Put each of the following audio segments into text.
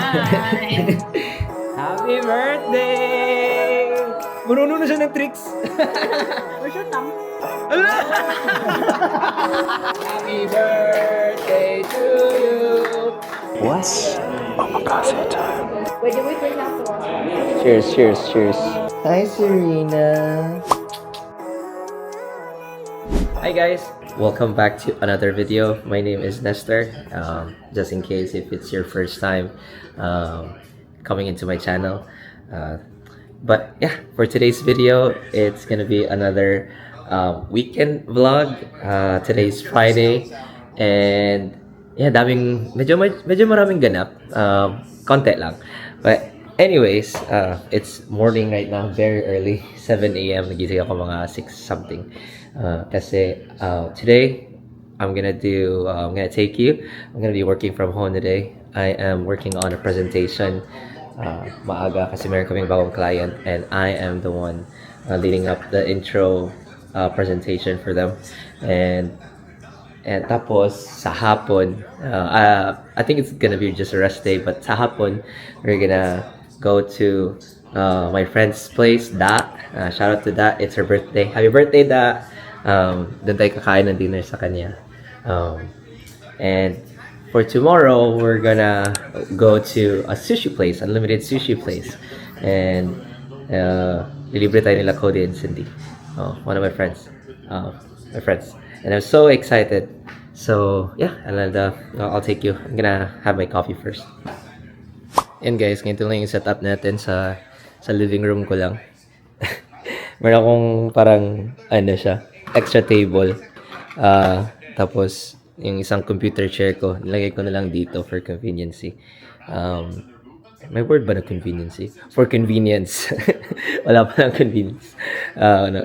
Hi! Happy birthday! Marunong na siya ng tricks. Where's your tongue? Ala! Happy birthday to you! Was omakase time. Wait, wait for example. Cheers, cheers, cheers. Hi, Serena. Hi guys, welcome back to another video. My name is Nestor. Just in case if it's your first time coming into my channel. But yeah, for today's video, it's gonna be another weekend vlog. Today's Friday, and yeah, medyo maraming ganap. Konti lang. But anyways, it's morning right now, very early, 7 a.m. Nagising ako mga 6 something. Kasi today I'm gonna take you. I'm gonna be working from home today. I am working on a presentation. Maaga kasi meron kaming bagong client, and I am the one leading up the intro presentation for them. And tapos sa hapon, I think it's gonna be just a rest day, but sa hapon we're gonna go to my friend's place, Da. Shout out to Da, it's her birthday. Happy birthday, Da! Doon tayo kakain ng dinner sa kanya. And for tomorrow, we're gonna go to a sushi place, unlimited sushi place. And lilibre tayo nila Cody and Cindy. One of my friends. And I'm so excited. So yeah, and I'll take you. I'm gonna have my coffee first. And guys, ganito lang yung setup natin sa living room ko lang. Meron akong parang siya, extra table. Tapos yung isang computer chair ko, nilagay ko na lang dito for convenience. May word ba na convenience? For convenience. Wala pa lang convenience.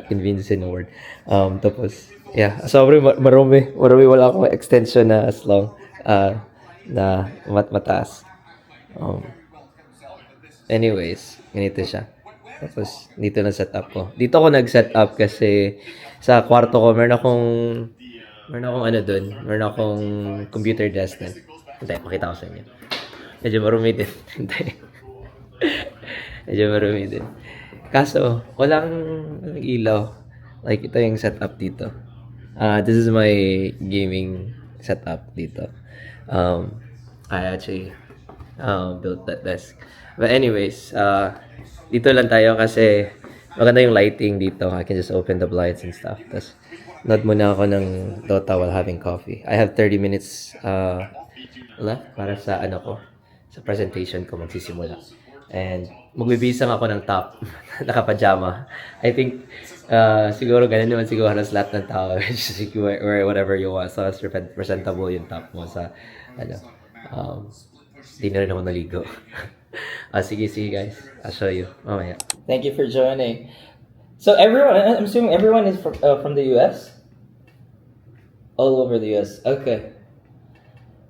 Convenience in a word. Tapos, yeah. Sobrang marumi. Wala akong extension na as long na mataas. Anyways, ganito siya. Tapos, dito na setup ko. Dito ako nag-setup kasi sa kwarto ko, meron akong meron akong computer desk na. Hindi, makita ko sa inyo. Medyo marumi din. Hindi. Medyo marumi din. Kaso, walang ilaw. Like, ito yung setup dito. This is my gaming setup dito. I actually built that desk. But anyways, dito lang tayo kasi maganda yung lighting dito. I can just open the blinds and stuff. Tapos, nood muna ako ng Dota while having coffee. I have 30 minutes left para sa sa presentation ko magsisimula. And magbibisang ako ng top. Naka-pajama. I think siguro ganun naman siguro halos lahat ng tao. Just wear whatever you want. So, presentable yung top mo sa di na rin ako naligo. Sige guys. I'll show you mamaya. Thank you for joining. So I'm assuming everyone is from the US? All over the US. Okay.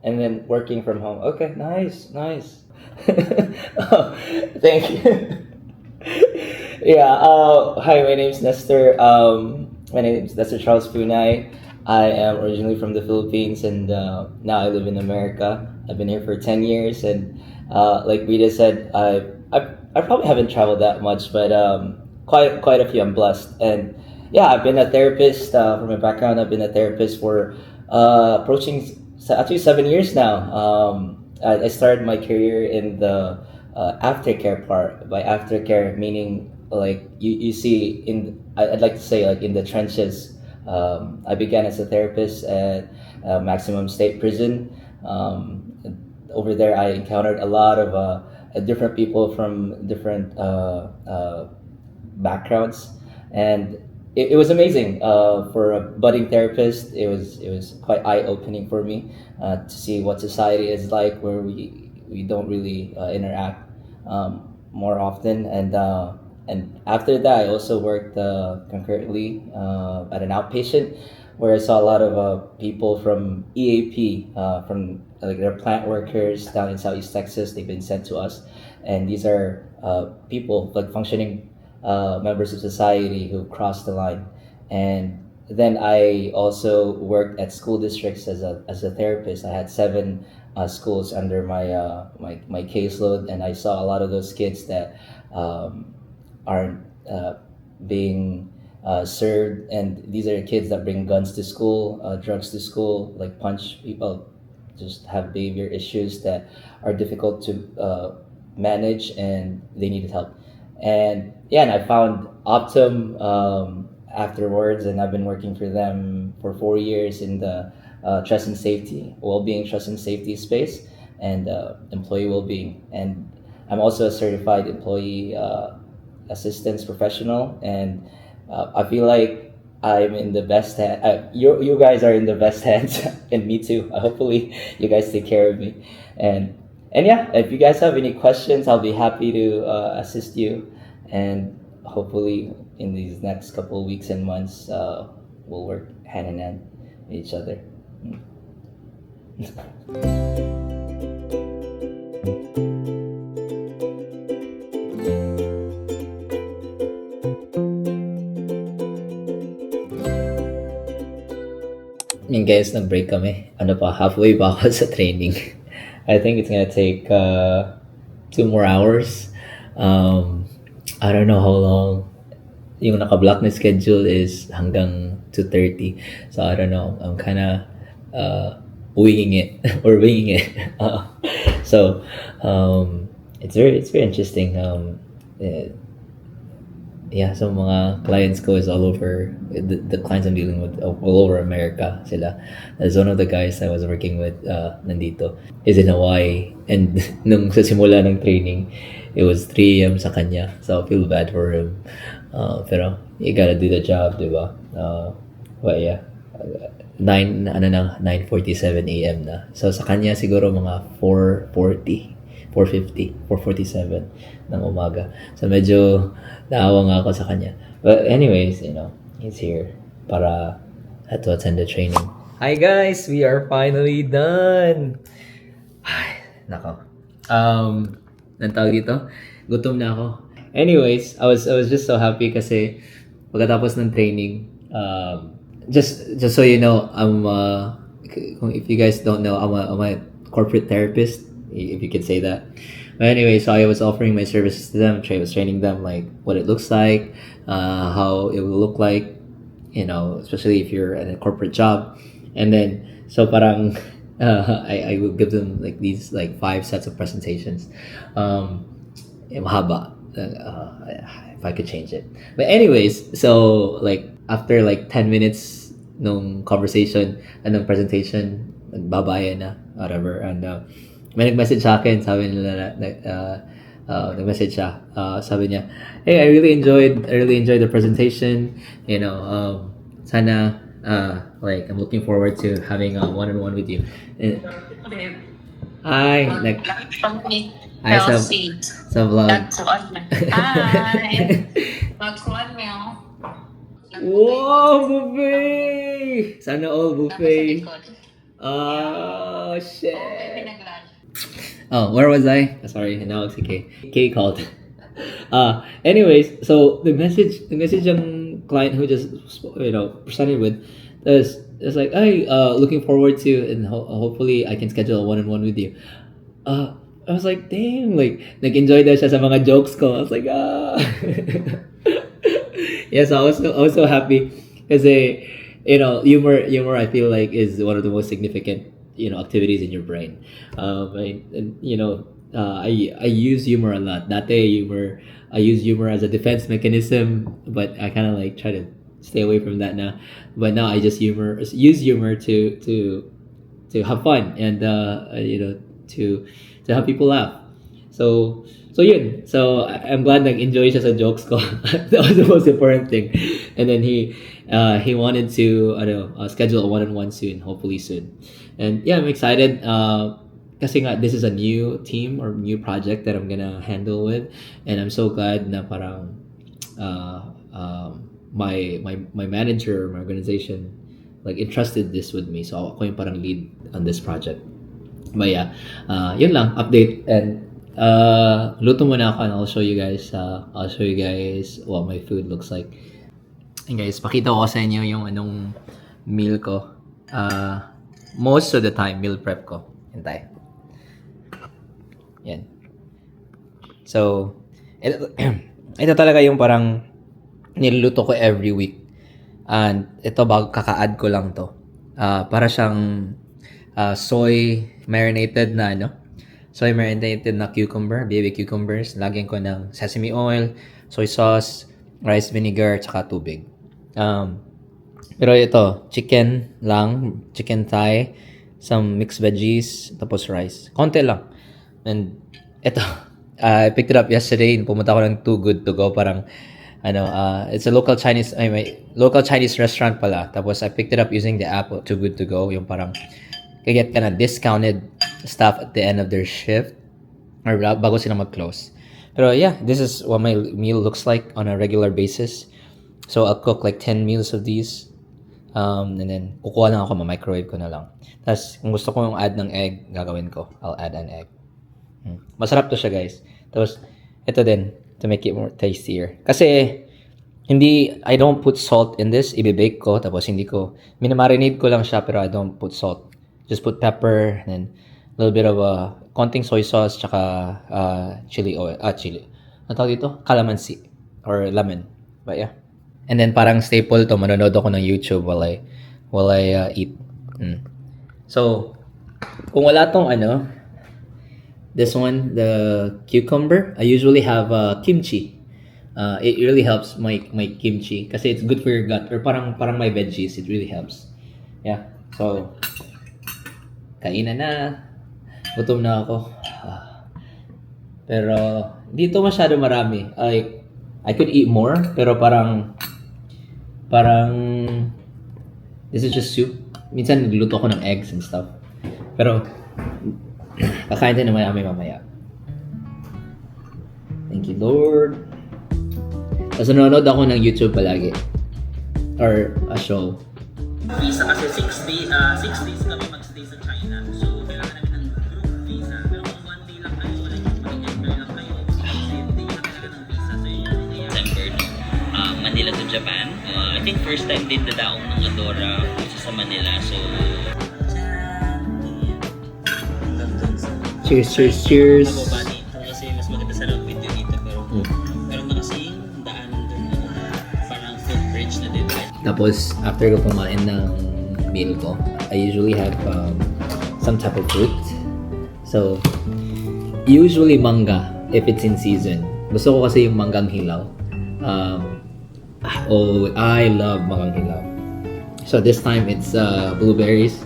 And then working from home. Okay, nice. Oh, thank you. Yeah, hi, my name is Nestor. My name is Nestor Charles Punay. I am originally from the Philippines, and now I live in America. I've been here for 10 years, and like Rita said, I probably haven't traveled that much, but quite a few. I'm blessed, and yeah, I've been a therapist. From my background, I've been a therapist for approaching actually 7 years now. I started my career in the aftercare part. By aftercare, meaning like you see I'd like to say like in the trenches. I began as a therapist at Maximum State Prison. Over there, I encountered a lot of different people from different backgrounds, and it was amazing for a budding therapist. It was quite eye-opening for me to see what society is like, where we don't really interact more often. And after that, I also worked concurrently at an outpatient, where I saw a lot of people from EAP, from like they're plant workers down in Southeast Texas. They've been sent to us, and these are people like functioning members of society who crossed the line. And then I also worked at school districts as a therapist. I had 7 schools under my caseload, and I saw a lot of those kids that aren't being served, and these are kids that bring guns to school, drugs to school, like punch people, just have behavior issues that are difficult to manage, and they needed help. And yeah, and I found Optum afterwards, and I've been working for them for 4 years in the trust and safety, well-being, trust and safety space, and employee well-being. And I'm also a certified employee assistance professional, and I feel like I'm in the best hand. You guys are in the best hands, and me too. Hopefully, you guys take care of me, and yeah, if you guys have any questions, I'll be happy to assist you, and hopefully, in these next couple of weeks and months, we'll work hand in hand with each other. Yung guys, nag-break kami. Ano pa, halfway pa ako sa training. I think it's gonna take 2 more hours. I don't know how long. Yung naka-block na schedule is hanggang 2:30. So I don't know. I'm kinda winging it or winging it. So it's very interesting. Yeah, so mga clients ko is all over, the clients I'm dealing with all over America sila. As one of the guys I was working with nandito is in Hawaii, and nung sa simula ng training it was 3 a.m. sa kanya, so I feel bad for him, pero you gotta do the job, diba? But yeah, 9:47 a.m. na, so sa kanya siguro mga 4:47 ng umaga. So medyo naawa nga ako sa kanya. But anyways, he's here para to attend the training. Hi guys, we are finally done. Ay, nako. Nang tawag dito, gutom na ako. Anyways, I was just so happy kasi pagkatapos ng training, just so you know, if you guys don't know, I'm a corporate therapist, if you could say that. But anyway, so I was offering my services to them. I was training them like what it looks like, how it will look like, especially if you're at a corporate job. And then, so parang I will give them like these like 5 sets of presentations. Mahaba, if I could change it. But anyways, so like after like 10 minutes nung conversation and nung presentation, nagbabayan na, whatever, and may nag-message sa akin, sabi nila nag-message siya, sabi niya, hey, I really enjoyed the presentation, sana like I'm looking forward to having a one-on-one with you. Hi, like hi sa vlog. Hi. Wow, buffet! Sana all buffet. Oh, shit. Oh, where was I? Sorry, now it's okay. K called. Anyways, so the message yung client who just presented with is like, hey, looking forward to, and hopefully I can schedule a one-on-one with you. I was like, damn, like nag-enjoy daw siya sa mga jokes ko. I was like, yes, I was so happy kasi humor I feel like is one of the most significant activities in your brain. I use humor a lot. Dati I use humor as a defense mechanism, but I kind of like try to stay away from that now. But now I just use humor to have fun and to have people laugh. So yun. So I'm glad nag-enjoy siya sa jokes ko. That was the most important thing. And then he wanted to schedule a one-on-one soon, hopefully soon. And yeah, I'm excited. Kasi nga, this is a new team or new project that I'm gonna handle with, and I'm so glad na parang my manager, my organization, like entrusted this with me. So ako yung parang lead on this project. But yeah, yun lang, update, and luto muna ako, and I'll show you guys what my food looks like. And guys, pakita ko sa inyo yung anong meal ko. Most of the time, meal prep ko. Hintay. Yan. So, ito talaga yung parang niluluto ko every week. And ito kaka-add ko lang to. Para siyang soy marinated na cucumber, baby cucumbers. Lagyan ko ng sesame oil, soy sauce, rice vinegar, tsaka tubig. Pero ito, chicken thigh, some mixed veggies, tapos rice. Konti lang. And ito, I picked it up yesterday. Pumunta ko ng Too Good To Go. Parang, it's a local Chinese restaurant pala. Tapos I picked it up using the app Too Good To Go. Yung parang, get ka na discounted stuff at the end of their shift. Or bago sila mag-close. Pero yeah, this is what my meal looks like on a regular basis. So I'll cook like 10 meals of these. And then, kukuha lang ako, microwave ko na lang. Tapos, kung gusto ko yung add ng egg, gagawin ko. I'll add an egg. Masarap to siya, guys. Tapos, ito din, to make it more tastier. Kasi, I don't put salt in this. Ibibake ko, tapos minamarinate ko lang siya, pero I don't put salt. Just put pepper, and then, a little bit of konting soy sauce, tsaka chili oil. Chili. Ano tawag dito? Calamansi. Or lemon. But yeah. And then parang staple to, manonood ako ng YouTube while I eat. So, kung wala tong this one, the cucumber, I usually have kimchi. It really helps my kimchi kasi it's good for your gut, or parang my veggies, it really helps. Yeah. So, kainan na. Gutom na ako. Pero dito masyado marami. I could eat more, pero parang this is just soup. Minsan nagluto ako ng eggs and stuff. Pero kakain din naman kami mamaya. Thank you, Lord. Tapos nanonood ako ng YouTube palagi. Or a show. Visa kasi 6 days kami magstay sa China. So, kailangan namin ng group visa. Pero kung 1 day lang kayo, wala yung mag-enjoy lang kayo, hindi na talaga ng visa. So, yun yung December, Manila to Japan. I think first time din dadaong ng Adora sa Manila. So, Cheers. mababa dito kasi mas maganda sa long video dito. Pero meron na kasi yung daanan doon. Parang footbridge na din. Tapos, after ko kumain ng meal ko, I usually have some type of fruit. So, usually manga, if it's in season. Gusto ko kasi yung manggang hilaw. I love manggang hilaw. So, this time, it's blueberries.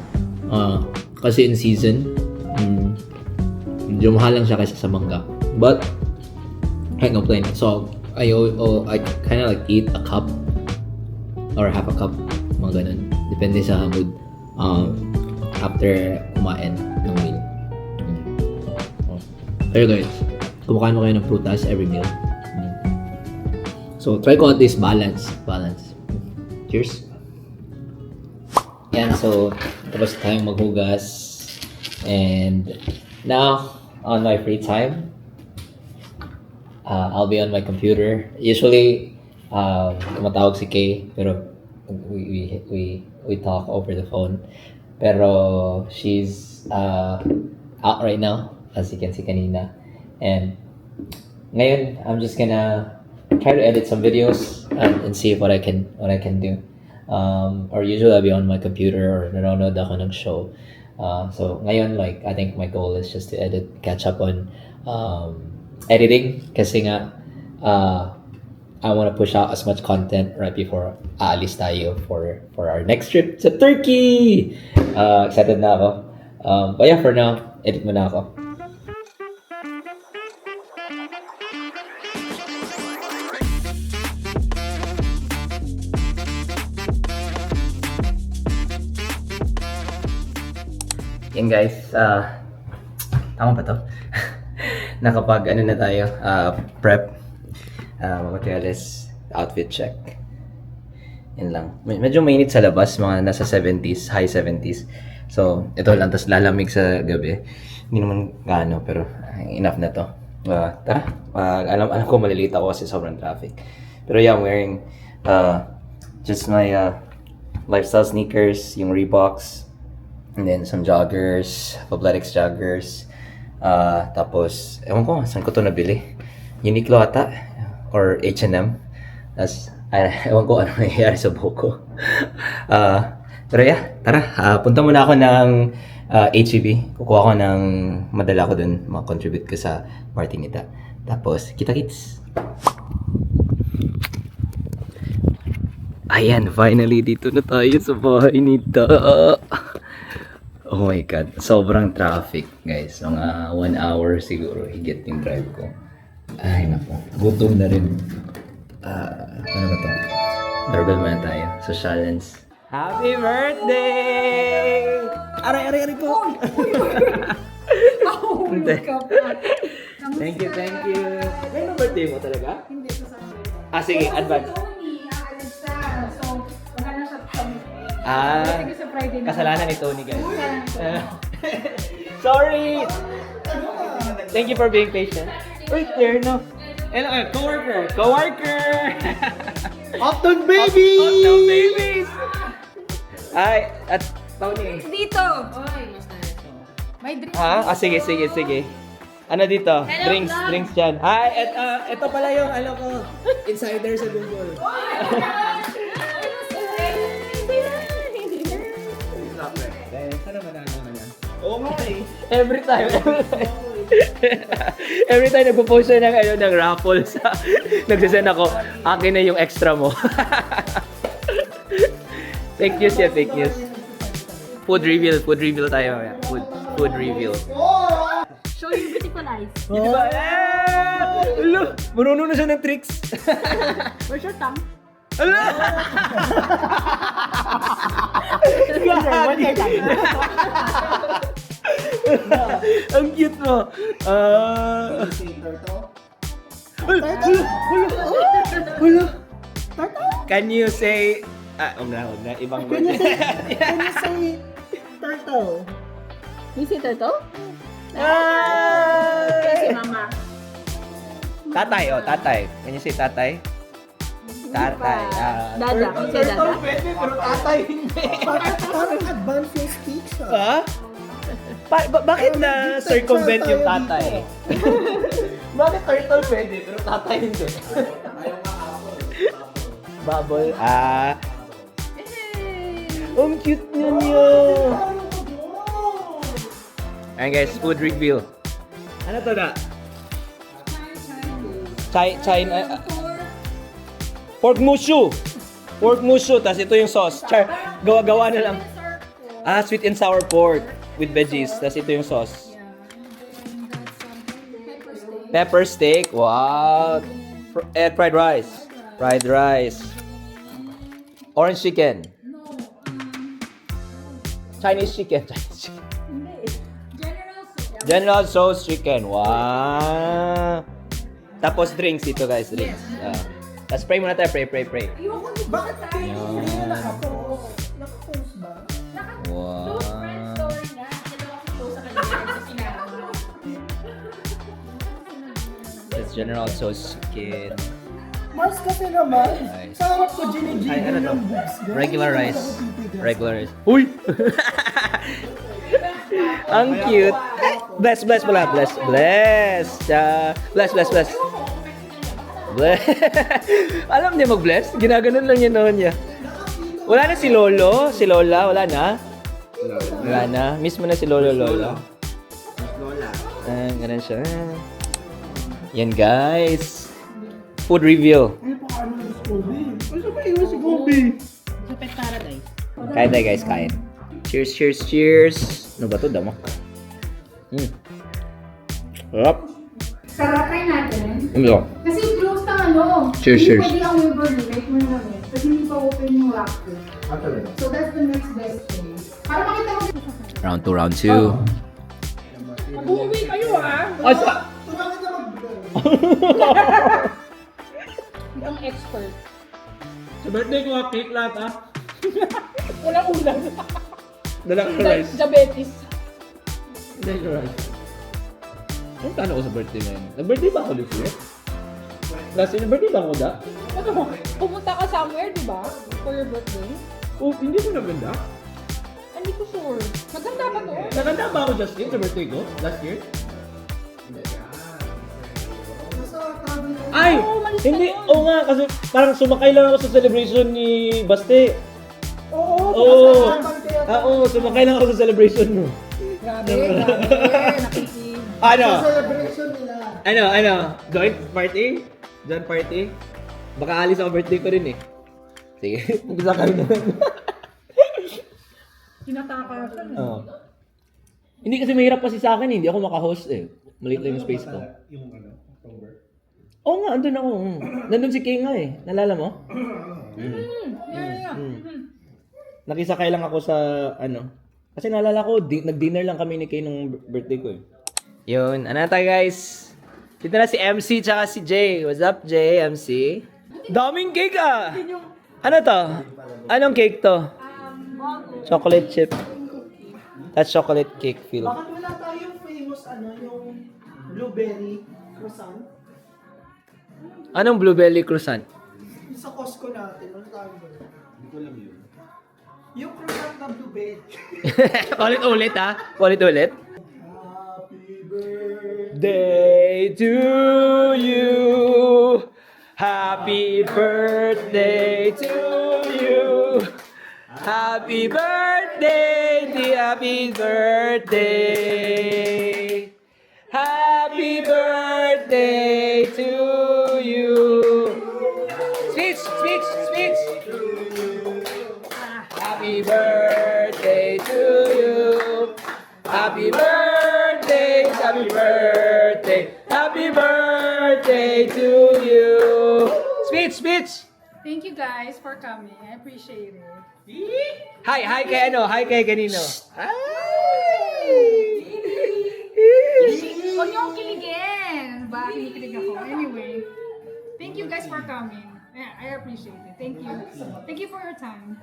Kasi in season, medyo mahal lang siya kaysa sa mangga. But, I no complain. So, I kind of like eat a cup or half a cup, mga ganun. Depende sa mood. After kumain ng meal. Pero guys, kumakain mo kayo ng prutas every meal. So, try ko at least balance. Cheers. Yan, so, tapos tayong maghugas. And now, on my free time, I'll be on my computer. Usually, tumatawag si Kay, pero we talk over the phone. Pero she's out right now, as you can see kanina. And ngayon, I'm just gonna try to edit some videos and see what I can do. Or usually I'll be on my computer or nanonood ako ng show. So ngayon, like, I think my goal is just to catch up on editing, kasi nga I want to push out as much content right before aalis tayo for our next trip to Turkey. Excited na ako. But yeah, for now, edit muna ako. Yan guys, tama ba to? Nakapag na tayo, prep, materials, outfit check. Yan lang. Medyo mainit sa labas, mga nasa 70s, high 70s. So, ito lang, tas lalamig sa gabi. Hindi naman gaano, pero enough na to. Tara, alam ko malilita ako kasi sobrang traffic. Pero yeah, I'm wearing just my lifestyle sneakers, yung Reeboks, and then some joggers, Fabletics joggers, Tapos, ewan ko, saan ko to nabili? Uniqlo ata? Or H&M? Tapos, ewan ko ano nangyayari sa buhok ko. Pero yeah, tara. Punta muna ako ng HEB. Kukuha ko ng madala ko dun. Mag-contribute ko sa Martinita. Tapos, kita-kits! Ayan, finally, dito na tayo sa bahay nita. Oh my God, sobrang traffic, guys. Mga 1 hour siguro higit yung drive ko. Ay, naku. Gutom na rin. Ano ba ito? Doorbell muna tayo. So, challenge. Happy birthday! Aray po! Hindi. Thank you. Kailan birthday mo talaga? Hindi ko sa Sige, advance. So, wala na siya sa sa Friday na. Kasalanan ni Tony, guys. Sorry! Thank you for being patient. Wait there, no? Hello, coworker! Upton babies! Ay, at Tony. Dito! Oy, may drink. Sige. Ano dito? Hello, Drinks dyan. Hi, ito pala yung, insider sa Google. Sana manalo ka na. Oo nga eh. Every time nagpo-post siya ng raffle sa nagsasend ako, akin na yung extra mo. Fake news. Food reveal tayo mamaya. Food reveal. Show your beautiful eyes. Di ba? Marunong na siya ng tricks. Where's your tongue? Ala! Ang cute mo. Can you say... Huwag na. Ibang word. Can you say turtle? You see turtle? Ay! Kasi mama. Tatay. Can you say tatay? Tatay. Dada. You say dada? Pwede, pero tatay hindi. Parang advanced yung speech Ha? Bakit na circumvent yung tatay? Bakit turtle pwede, pero tatay hindi? Bubble. Ang cute niya. Ayan guys, food reveal. Ano to na? China. Pork mushu. Tas ito yung sauce. Gawa na lang. Sweet and sour pork with veggies. Tas ito yung sauce. Pepper steak. Wow. Fried rice. Orange chicken. Chinese chicken. General sauce chicken. Wow. Tapos drinks ito guys. Tapos pray muna tayo. Pray. Bakit hindi na nakapost? Nakapost ba? Wow. That's general sauce chicken. Mars kasi naman. Nice. Sa harap ko, ginigil Ay, ano to? yung boobs. Guys. Regular Hindi rice. ako titigas. Regular rice. Uy! Ang cute. Bless pala. Bless. Bless. Alam niya mag-bless? Ginaganon lang niya noon niya. Wala na si Lolo? Si Lola? Wala na? Wala na. Miss mo na si Lolo. Lola. Ganun siya. Yan guys. Food review. Ay, paano yung Scooby? Ay, sa iwas si Scooby? Sa Pet Paradise. Kain tayo guys, kain. Cheers. Ano ba to? Damak. Sarap. Sarap try natin. Ano? Kasi close na Cheers. Hindi pwede ang Weber limit mo na kasi hindi pa open yung wrapper. So that's the next best thing. Para makita mo. Round 2, round 2. Mag-uwi kayo Asa? Bakit na mag-vlog? Ang expert. Sa birthday ko, cake lahat ha? Walang ulam. Dalang rice. Diabetes. Dalang rice. Ano plano ko sa birthday na yun? Nag-birthday ba ako this year? Last year, nag-birthday ba ako da? Ano? Pumunta ka somewhere, di ba? For your birthday? Oh, hindi ko naganda. Hindi ko sure. Maganda ba to? Naganda ba ako just yun sa birthday ko? Last year? Ay! Hindi, oo nga, kasi parang sumakay lang ako sa celebration ni Baste. Oo, sumakay lang ako sa celebration mo. Grabe, nakikinig. Ano? Celebration nila. Ano? Joint party? Joint party? Baka alis ako birthday ko rin eh. Sige, umpisa ka rin naman. Tinatakasan. Oo. Hindi kasi mahirap kasi sa akin, hindi ako maka-host eh. Maliit lang yung space ko. Yung October. Oo nga, andun ako. Nandun si King nga eh. Nalala mo? Nakisakay lang ako sa ano. Kasi naalala ko, nag-dinner lang kami ni Kay nung birthday ko eh. Yun, ano tayo guys? Dito na si MC tsaka si Jay. What's up, Jay, MC? Daming cake ah! Ano to? Anong cake to? Chocolate chip. That's chocolate cake feel. Bakit wala tayong famous yung blueberry croissant? Anong blueberry croissant? Yung sa Costco natin, ano tawag ba? Hindi ko alam yun. Yung croissant na blueberry. Ulit-ulit ha? Ulit-ulit? Happy birthday. Day to you. Happy birthday to you. Happy birthday, happy birthday. Happy birthday to you. Speech. Happy birthday to you. Happy birthday, happy birthday to you. Speech. Thank you guys for coming. I appreciate it. Hi kay ano? Hi kay kanino? Huwag niyo akong kiligin. Ba, kinikilig ako. Anyway, thank you guys for coming. Yeah, I appreciate it. Thank you. Thank you for your time.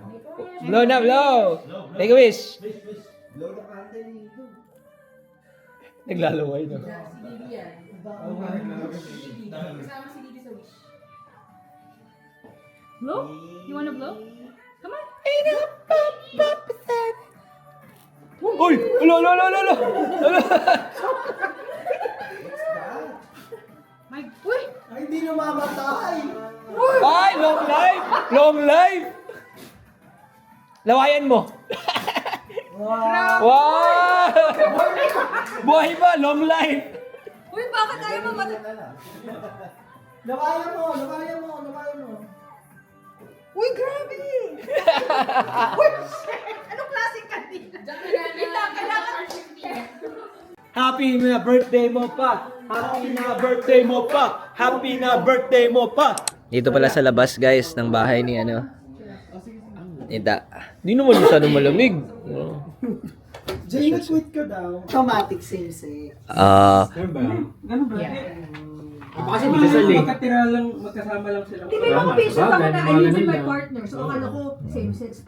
Blow na, blow! Make a wish! Naglalaway na. Blow? You wanna blow? Come on. Uy! Alo! Mike, uy! Ay, hindi namamatay. Ay! Long life! Lawayan mo! Wow! Buhay pa! Long life! Uy, bakit tayo mamatay? Nawayan mo. Uy, grabe! Anong klaseng kanina? Kailangan. Happy na birthday mo pa! Happy na birthday mo pa! Dito pala sa labas guys ng bahay ni ano. Ida. Di naman yung sana malamig. Jay, nag-quit ka daw. Automatic same-sex. Kasi magkasali. Hindi, may mga patient ako na I live with my partner. So, akala ko same-sex.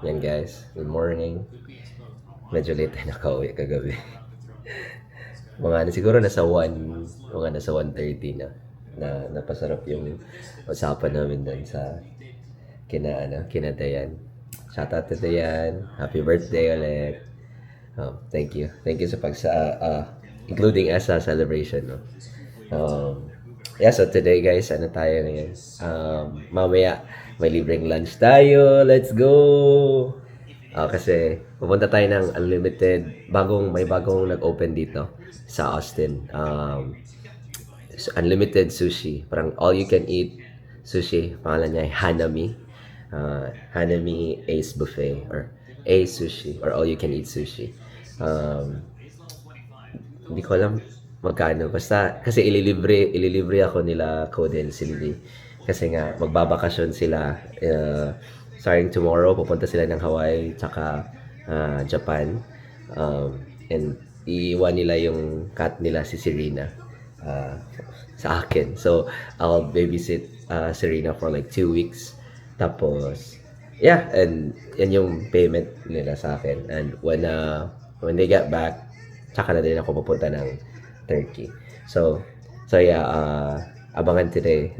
Yan guys, good morning. Medyo late tayo nakauwi kagabi. Siguro nasa 1:30 na napasarap yung usapan namin doon sa kina Dayan. Shout out to Dayan. Happy birthday ulit. Thank you sa including us sa celebration, no. Yeah, so today guys, ano tayo ngayon? Mamaya may libreng lunch tayo. Let's go! Kasi pupunta tayo ng Unlimited, may bagong nag-open dito sa Austin. Unlimited sushi. Parang all you can eat sushi. Pangalan niya ay Hanami. Hanami Ace Buffet or Ace Sushi or all you can eat sushi. Hindi ko alam magkano. Basta kasi ililibre ako nila Cody and Sylvie. Kasi nga magbabakasyon sila starting tomorrow. Pupunta sila ng Hawaii tsaka Japan. And iiwan nila yung cat nila si Serena sa akin. So I'll babysit Serena for like 2 weeks. Tapos yeah, and yan yung payment nila sa akin. And when they get back, tsaka na din ako pupunta ng Turkey. So yeah, abangan today.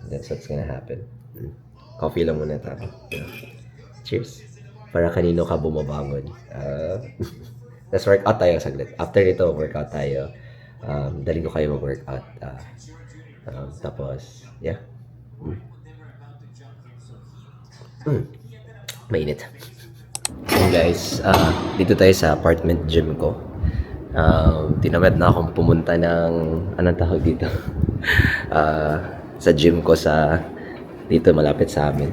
That's what's gonna happen. Coffee lang muna tayo. Cheers. Para kanino ka bumabangon. Let's workout tayo saglit. After nito, workout tayo. Dali ko kayo mag-workout. Tapos, yeah. Mainit. So guys, dito tayo sa apartment gym ko. Tinamad na akong pumunta ng anong tawag dito. Sa gym ko sa dito malapit sa amin.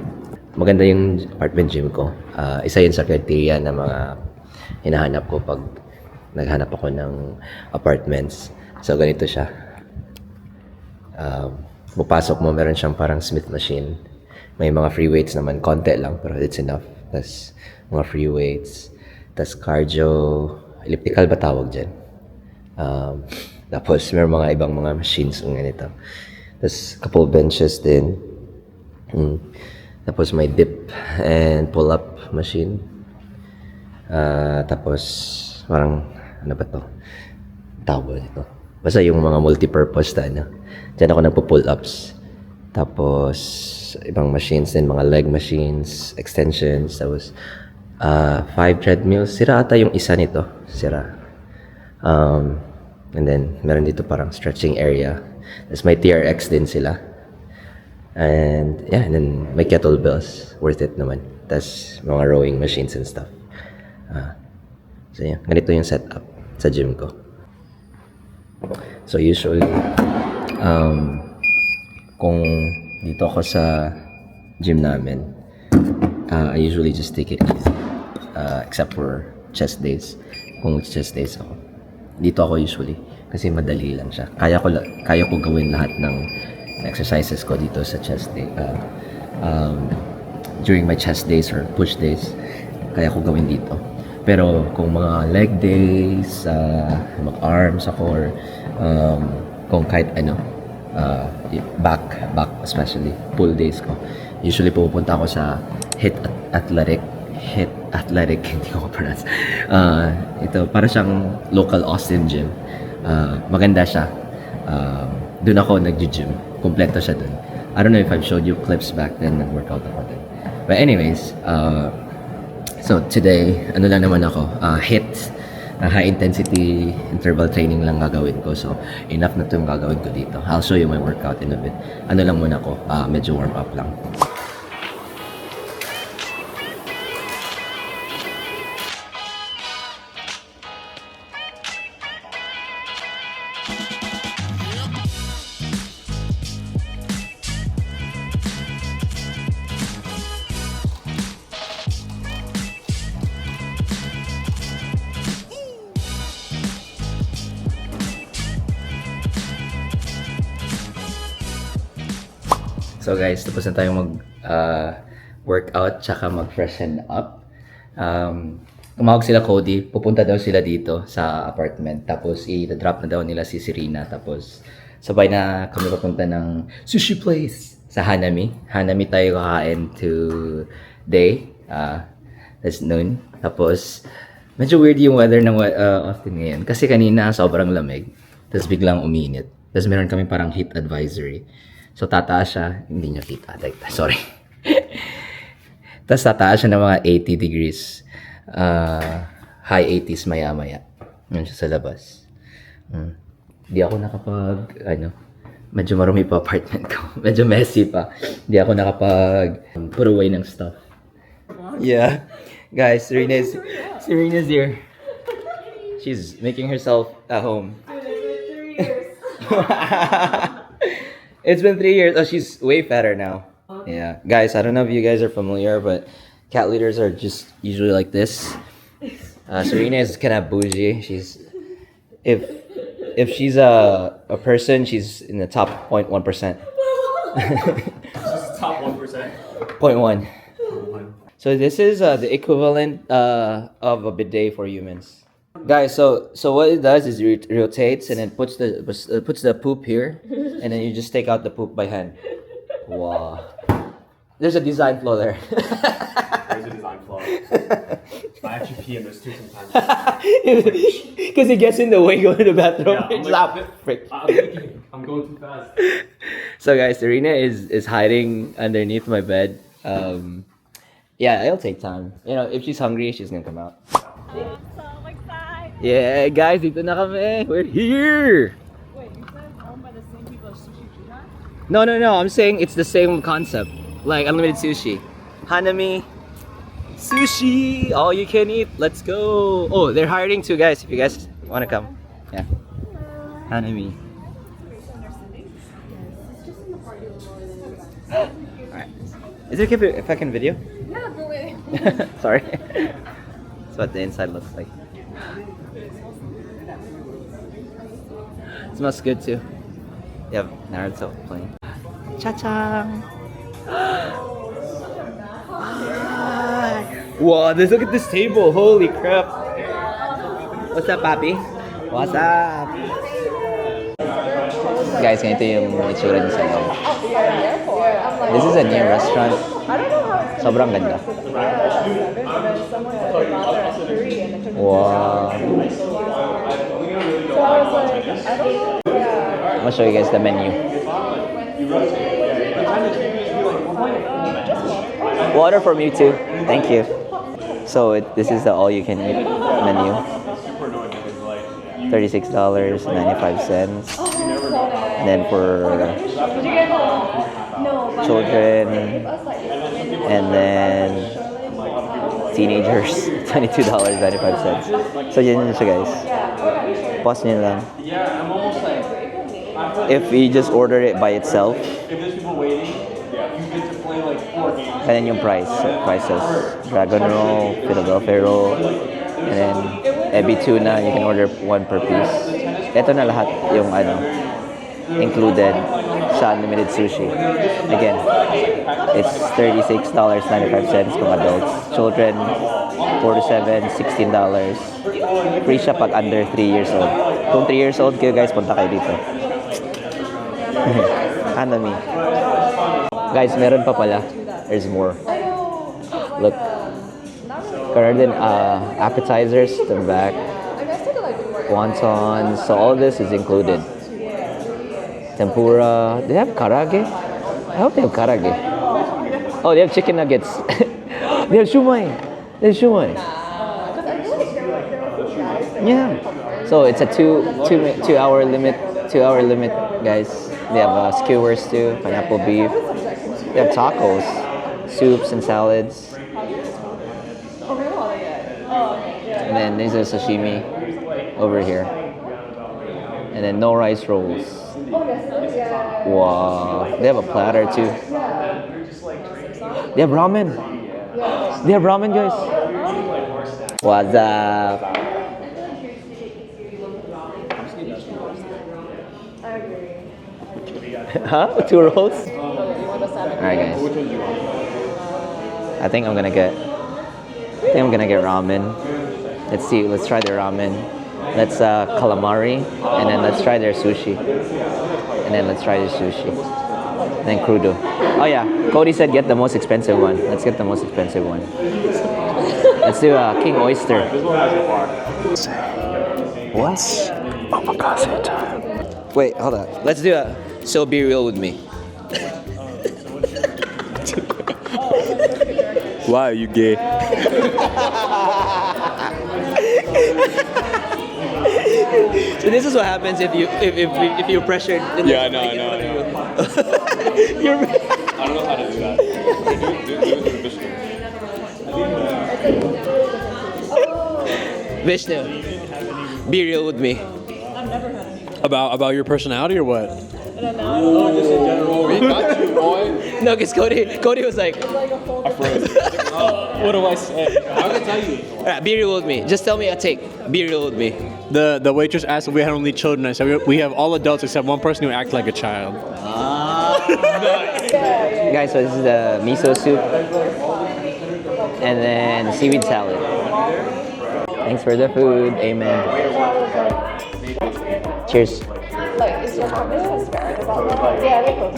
Maganda yung apartment gym ko. Isa yun sa criteria na mga hinahanap ko pag naghanap ako ng apartments. So ganito siya. Pupasok mo, meron siyang parang Smith machine. May mga free weights naman, konti lang pero it's enough. Tas mga free weights, tas cardio, elliptical ba tawag dyan? Tapos may mga ibang mga machines ng ganito. Tas couple benches din. Tapos may dip and pull-up machine. Tapos parang ano ba to? Tawag ito. Basta yung mga multi-purpose na ano. Diyan ako nagpo-pull-ups. Tapos ibang machines din, mga leg machines, extensions. Tapos 5 treadmills. Sira ata yung isa nito. Sira. And then meron dito parang stretching area. Tapos may TRX din sila. And yeah, and then may kettlebells. Worth it naman. Tapos mga rowing machines and stuff. So yeah, ganito yung setup sa gym ko. So usually, kung dito ako sa gym namin, I usually just take it easy. Except for chest days. Kung chest days ako. Dito ako usually. Kasi madali lang siya. Kaya ko gawin lahat ng exercises ko dito sa chest day. During my chest days or push days, kaya ko gawin dito. Pero kung mga leg days, mag-arms ako, or kung kahit ano, back especially, pull days ko, usually pupunta ako sa HIIT Athletic, hindi ko pronounce. Ito, para siyang local Austin gym. Maganda siya. Doon ako nag-gym. Kompleto siya doon. I don't know if I've showed you clips back then, nag-workout ako doon. But anyways, so today, ano lang naman ako, HIIT, high intensity interval training lang gagawin ko. So, enough na ito yung gagawin ko dito. I'll show you my workout in a bit. Ano lang muna ako, medyo warm up lang. So guys, tapos na tayong mag-workout tsaka mag-freshen up. Tumawag sila Cody, pupunta daw sila dito sa apartment. Tapos i-drop na daw nila si Serena. Tapos sabay na kami papunta ng sushi place sa Hanami. Hanami tayo kakain today. That's noon. Tapos medyo weird yung weather ng Austin ngayon. Kasi kanina sobrang lamig. Tapos biglang uminit. Tapos meron kami parang heat advisory. So, tataas siya. Hindi niya kita. Sorry. Tapos, tataas siya ng mga 80 degrees. High 80s maya-maya. Yun siya sa labas. Di ako medyo marumi pa apartment ko. Medyo messy pa. Di ako put away ng stuff. Yeah. Guys, Serena's here. She's making herself at home. It's been 3 years. Oh, she's way fatter now. Yeah. Guys, I don't know if you guys are familiar, but cat litters are just usually like this. Serena is kind of bougie. If she's a person, she's in the top 0.1%. Top 1%. 0.1. So this is the equivalent of a bidet for humans. Guys, so what it does is it rotates and then puts the poop here, and then you just take out the poop by hand. Wow. There's a design flaw there. There's a design flaw. I actually pee in this too sometimes. Because it gets in the way going to the bathroom. Yeah, I'm It's like, frick. I'm going too fast. So guys, Serena is hiding underneath my bed. Yeah, it'll take time. You know, if she's hungry, she's gonna come out. Yeah, guys, dito na kami. We're here. Wait, you said it's owned by the same people as Sushi Tuna? No, I'm saying it's the same concept. Like unlimited sushi. Hanami. Sushi. All you can eat. Let's go. Oh, they're hiring too, guys. If you guys wanna come. Yeah. Hanami. Alright. Is it okay if I can video? Yeah, go away. Sorry. That's what the inside looks like. It smells good too. You have Naruto playing. Cha-cha! Wow, look at this table. Holy crap. What's up, Papi? What's up? Guys, ganito yung itsura niya sa loob. This is a new restaurant. Sobrang ganda. Wow. I'm gonna show you guys the menu. Water from you too. Thank you. So this is the all-you-can-eat menu. $36.95. And then for children and then teenagers, $22.95. So yun siya, guys. Pause nyo lang. If you just order it by itself, and then yung prices, Dragon Roll, Philadelphia Roll, and then Ebi Tuna, you can order one per piece. Ito na lahat yung included sa unlimited sushi. Again, it's $36.95 kung adults. Children, 4 to 7, $16. Free siya pag under 3 years old. Kung 3 years old kayo, guys, punta kayo dito. Hanami. Guys, meron pa pala. There's more. Look. Garden appetizers to the back. Wontons. So all this is included. Tempura. They have karage? I hope they have karage. Oh, they have chicken nuggets. They have shumai. Yeah. So it's a two hour limit. 2 hour limit, guys. They have skewers too, pineapple beef. They have tacos, soups and salads. And then there's a sashimi over here. And then no rice rolls. Wow. They have a platter too. They have ramen. They have ramen, guys. What's up? Huh? 2 rolls? Alright, guys. I think I'm gonna get ramen. Let's see. Let's try their ramen. Let's calamari, and then let's try their sushi. And then let's try their sushi. And then crudo. Oh yeah, Cody said get the most expensive one. Let's get the most expensive one. Let's do King Oyster. What? Omakase time. Wait, hold on. Let's do a So Be Real With Me. Why are you gay? So this is what happens if you're pressured. Yeah, I know. You're I don't know how to do that. Vishnu, be real with me. About your personality or what? Oh, just in general. We got you, boy. No, because Cody was like, I froze. What do I say? I'm gonna tell you. alright, be real with me. Just tell me a take. Be real with me. The waitress asked if we had only children. I said we have all adults except one person who acts like a child. Guys, so this is the miso soup and then seaweed salad. Thanks for the food. Amen. Cheers. Is your company transparent about that? Yeah, they post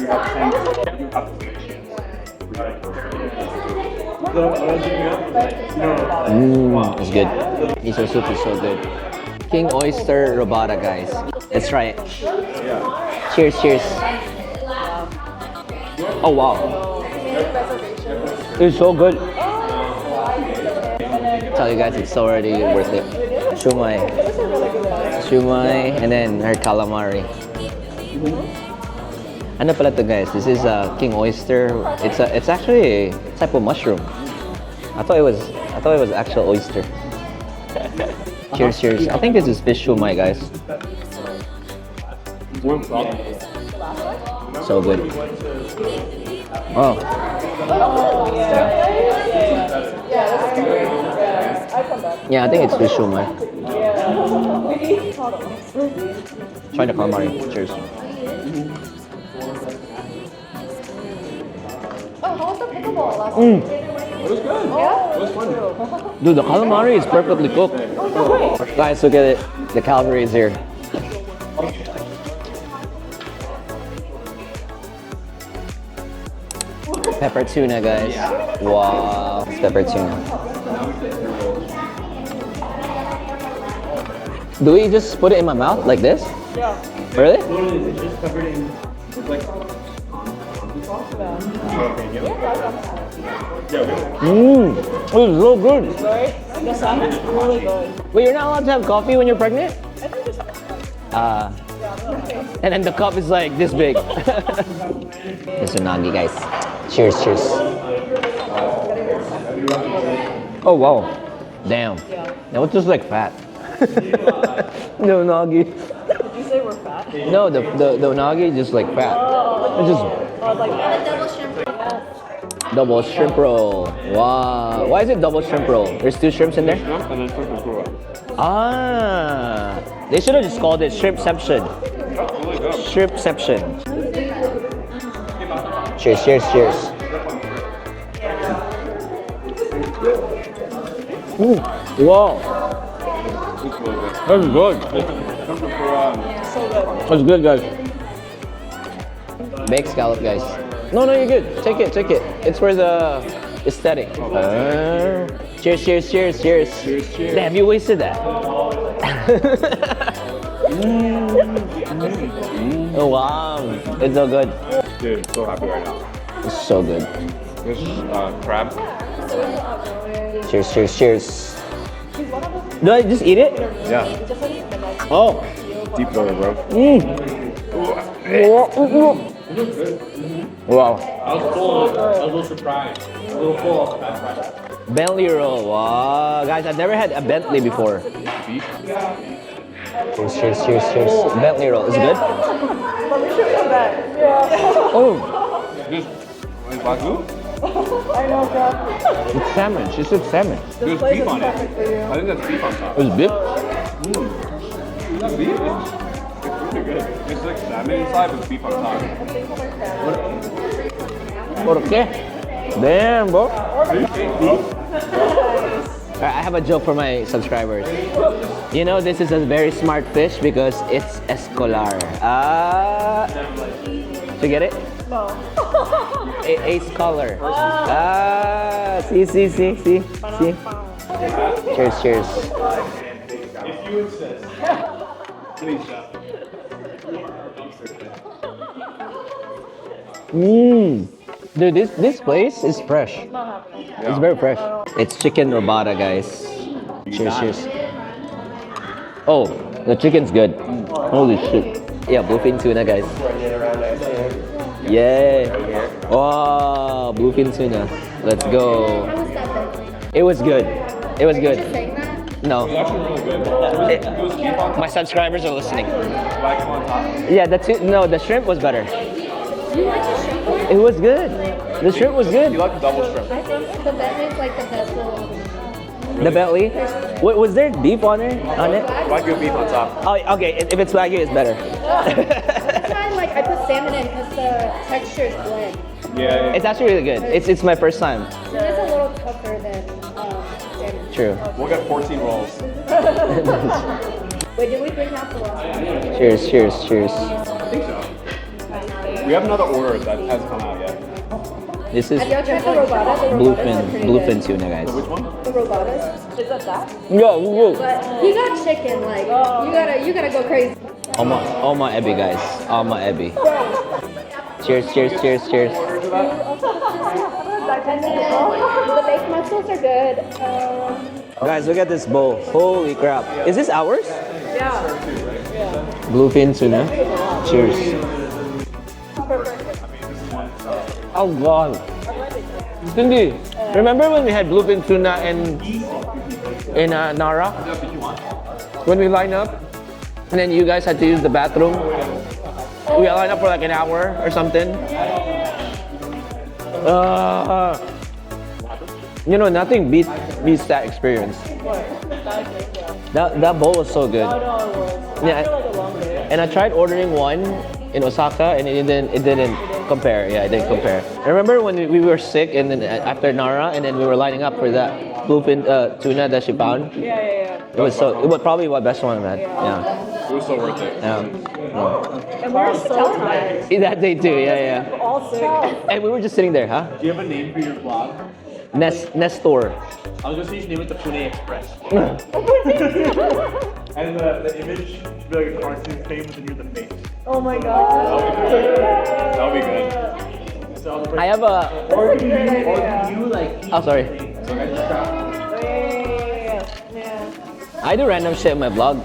It's good. Miso soup is so good. King Oyster Robata, guys. Let's try it. Cheers, cheers. Oh wow. It's so good. Tell you guys, it's already worth it. Shumai. Shumai, and then her calamari. Ano pala to guys? This is king oyster. It's actually a type of mushroom. I thought it was actual oyster. Cheers, cheers. I think this is fish shumai, guys. So good. Oh. Yeah, I think it's fish shumai. Try the calamari. Cheers. Oh, how was the pickleball last Mm. It was good. Yeah? It was fun. Dude, the calamari is perfectly cooked. Guys, look at it. The calamari is here. Pepper tuna, guys. Wow, it's pepper tuna. Do we just put it in my mouth like this? Yeah. Really? It's just covered in, it's like, Mmm, it's so good. Right? The salmon is really good. Wait, you're not allowed to have coffee when you're pregnant? I think it's And then the cup is like this big. It's unagi, guys. Cheers, cheers. Oh wow, damn. That was just like fat. The unagi. Did you say we're fat? No, the unagi is just like fat. It's just double shrimp roll. Wow. Why is it double shrimp roll? There's 2 shrimps in there? And then shrimp and kura. Ah, they should have just called it shrimpception. Really good. Shrimpception. Cheers, cheers, cheers. Ooh, wow, It's really good. that's good. Shrimp and kura. That's good, guys. Baked scallop, guys. No, you're good. Take it, take it. It's for the aesthetic. Cheers, cheers, cheers, cheers. Cheers, cheers. Damn, you wasted that. Oh wow, it's so good. Dude, so happy right now. It's so good. This crab. Cheers, cheers, cheers. Do I just eat it? Yeah. Oh. Deep throater, bro. Wow. I was a little surprised. A little full. Bentley roll. Wow. Guys, I've never had a Bentley before. Cheers, cheers, cheers, cheers. Bentley roll. Is it good? But we should come back. Yeah. Oh, This is wagyu? I know, bro. it's salmon. She said salmon. There's place beef is on it. perfect for you. I think that's beef on top. It's beef. Is that beef? It's really good. It's like salmon inside with beef on top. Okay. Damn, bro. I have a joke for my subscribers. You know, this is a very smart fish because it's escolar. Did you get it? No. A scholar. See. Cheers, cheers. Mmm. Dude, this place is fresh. It's very fresh. It's chicken robata, guys. Cheers, cheers. Oh, the chicken's good. Holy shit. Yeah, bluefin tuna, guys. Yeah. Wow, bluefin tuna. Let's go. It was good. It was good. No. My subscribers are listening. Yeah, the shrimp was better. It was good. The shrimp was good. You like the double shrimp? I think the Bentley is like the best one. The Bentley. What was there beef on it? Wagyu beef on top. Oh, okay. If it's wagyu, it's better. This time, like, I put salmon in because the texture is blend. Yeah. It's actually really good. It's my first time. So it's a little tougher than salmon. True. We'll get 14 rolls. Wait, did we bring out the last one? Cheers, cheers, cheers. I think so. We have another order that hasn't come out yet. This is Have y'all tried the robata? The robatas are pretty bluefin good. tuna, guys. Which one? The robatas. Is that that? Yo, But he got chicken, like, you gotta go crazy. Oma Ebi, guys. Oma Ebi. Cheers, cheers, cheers, cheers. The baked mussels are good. Guys, look at this bowl. Holy crap. Is this ours? Yeah. Bluefin tuna. Cheers. Oh god. Cindy, remember when we had bluefin tuna in Nara? When we lined up? And then you guys had to use the bathroom? We lined up for like an hour or something? You know, nothing beats that experience. That bowl was so good. Yeah, and I tried ordering one in Osaka, and it didn't compare. Yeah, it didn't compare. I remember when we were sick, and then after Nara, and then we were lining up for that bluefin tuna that she found. It was probably my best one, man. Yeah. It was so worth it. Yeah. And we're so tired. That day too. Yeah. All sick. And we were just sitting there, huh? Do you have a name for your vlog? Nestor. I was gonna say you should name it the Pune Express. And the image should be like a cartoon thing, but then you're the face. Oh my god. That'll be good. I have a. Or do you like? Oh, sorry. Yeah. I do random shit in my vlog.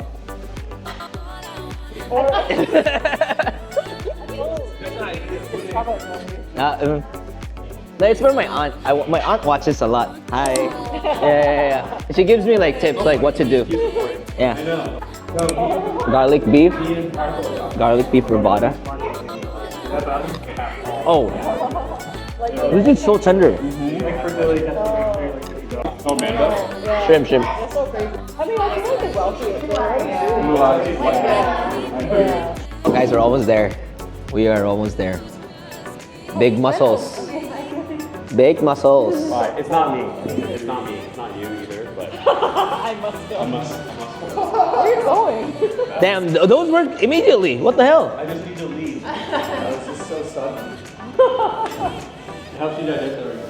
No, it's for my aunt. My aunt watches a lot. Hi. Yeah. She gives me like tips, like what to do. Yeah. Garlic beef rivada. Oh, this is so tender. Oh, man. Shrimp. I mean, I feel like the wealthy. Guys, we're almost there. We are almost there. Big muscles. Big muscles. Alright, it's not me. It's not me. It's not you either. But I must go. I must. Where are you going? Damn, those worked immediately. What the hell? I just need to leave. That was just so sudden. It helps you digest everything.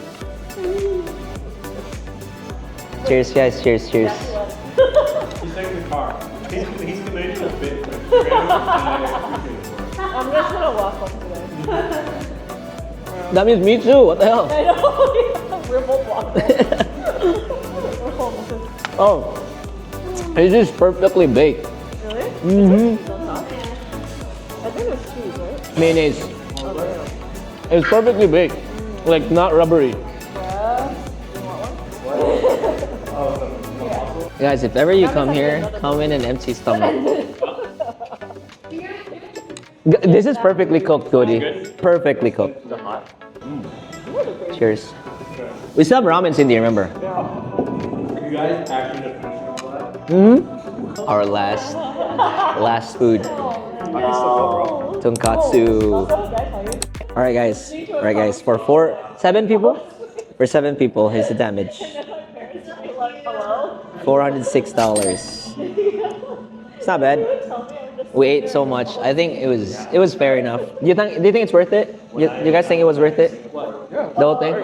Cheers, guys. Cheers. He's taking the car. He's committed to a bit. I'm just gonna walk home today. That means me too. What the hell? I know. We're both walking. We're home. Oh, it is perfectly baked. Really? Mm-hmm. I think it's cheese, right? Mayonnaise. It's perfectly baked, like not rubbery. Guys, if ever you come here, come in an empty stomach. This is perfectly cooked, Cody. Perfectly cooked. Cheers. We still have ramen, Cindy, remember? You guys actually just finished all that? Mm-hmm. Our last food. Tonkatsu. Alright guys, for 7 people? For 7 people, here's the damage. $406. It's not bad. We ate so much. I think it was fair enough. Do you think it's worth it? You guys think it was worth it? The whole thing?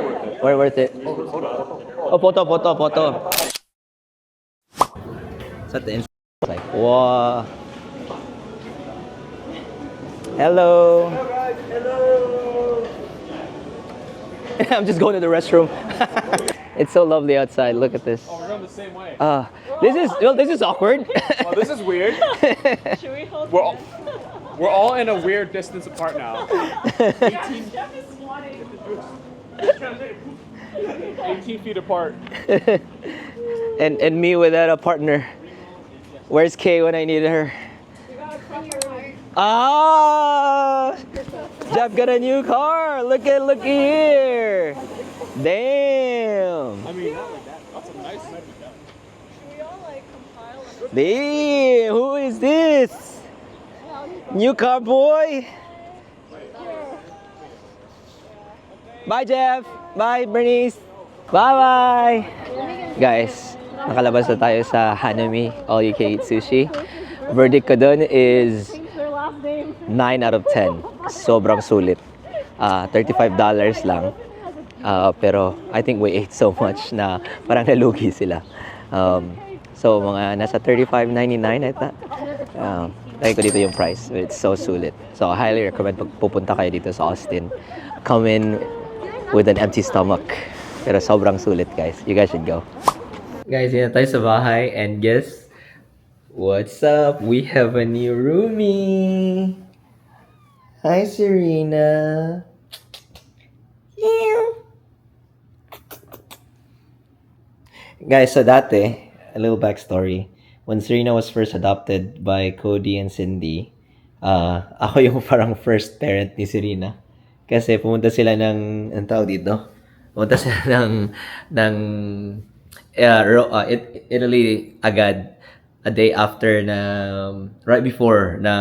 Or worth it? Oh, photo. It's at the end. Like, wow. Hello. I'm just going to the restroom. It's so lovely outside. Look at this. Oh, we're going the same way. This is awkward. Well, this is weird. Should we hold We're all in a weird distance apart now. 18 feet apart. and me without a partner. Where's Kay when I needed her? Ah! Jeff got a new car. Look here. Damn. I mean, not like that. That's a nice set. Should we all like compile? Damn, who is this? New car boy. Bye, Jeff. Bye, Bernice. Bye-bye. Guys, nakalabas na tayo sa Hanami All You Can Eat Sushi. Verdict ko dun is 9 out of 10. Sobrang sulit. $35 lang. Pero I think we ate so much na parang nalugi sila. So mga nasa $35.99 ata. Lagay ko dito yung price. It's so sulit. So I highly recommend pag pupunta kayo dito sa Austin. Come in with an empty stomach. Pero sobrang sulit, guys. You guys should go. Guys, yun na tayo sa bahay. And guess what's up? We have a new roomie. Hi, Serena. Guys, so dati, a little backstory. When Serena was first adopted by Cody and Cindy, ako yung parang first parent ni Serena. Kasi pumunta sila ng, ang tawag dito? Pumunta sila ng Italy agad. A day after na, right before na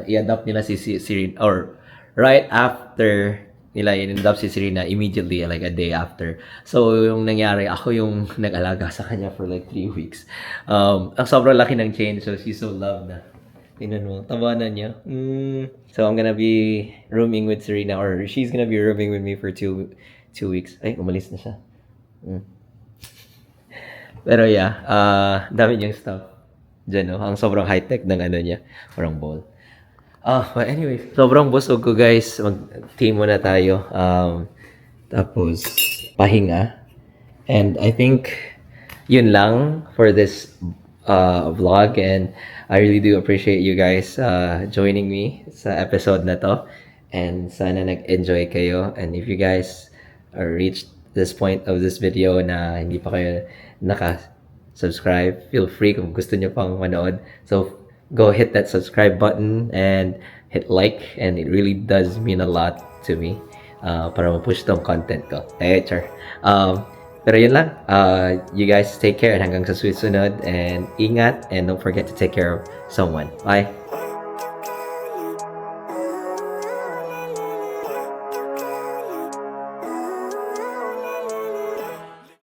i-adopt nila si Serena, or right after nila in-adopt si Serena, immediately, like a day after. So, yung nangyari, ako yung nag-alaga sa kanya for like 3 weeks. Ang sobrang laki ng change, so she's so loved na. Tingnan mo, tabanan niya. So, I'm gonna be rooming with Serena, or she's gonna be rooming with me for 2 weeks. Ay, umalis na siya. Pero yeah, dami niyang stuff. Diyan, no? Ang sobrang high-tech ng ano niya. Parang ball. But anyway, sobrang busog ko, guys. Mag-team muna tayo. Tapos, pahinga. And I think, yun lang for this vlog. And I really do appreciate you guys joining me sa episode na to. And sana nag-enjoy kayo. And if you guys reached this point of this video na hindi pa kayo naka-subscribe, feel free kung gusto nyo pang manood. So, go hit that subscribe button and hit like, and it really does mean a lot to me para ma-push tong content ko. Char. Pero yun lang. You guys take care, and hanggang sa susunod, and ingat, and don't forget to take care of someone. Bye!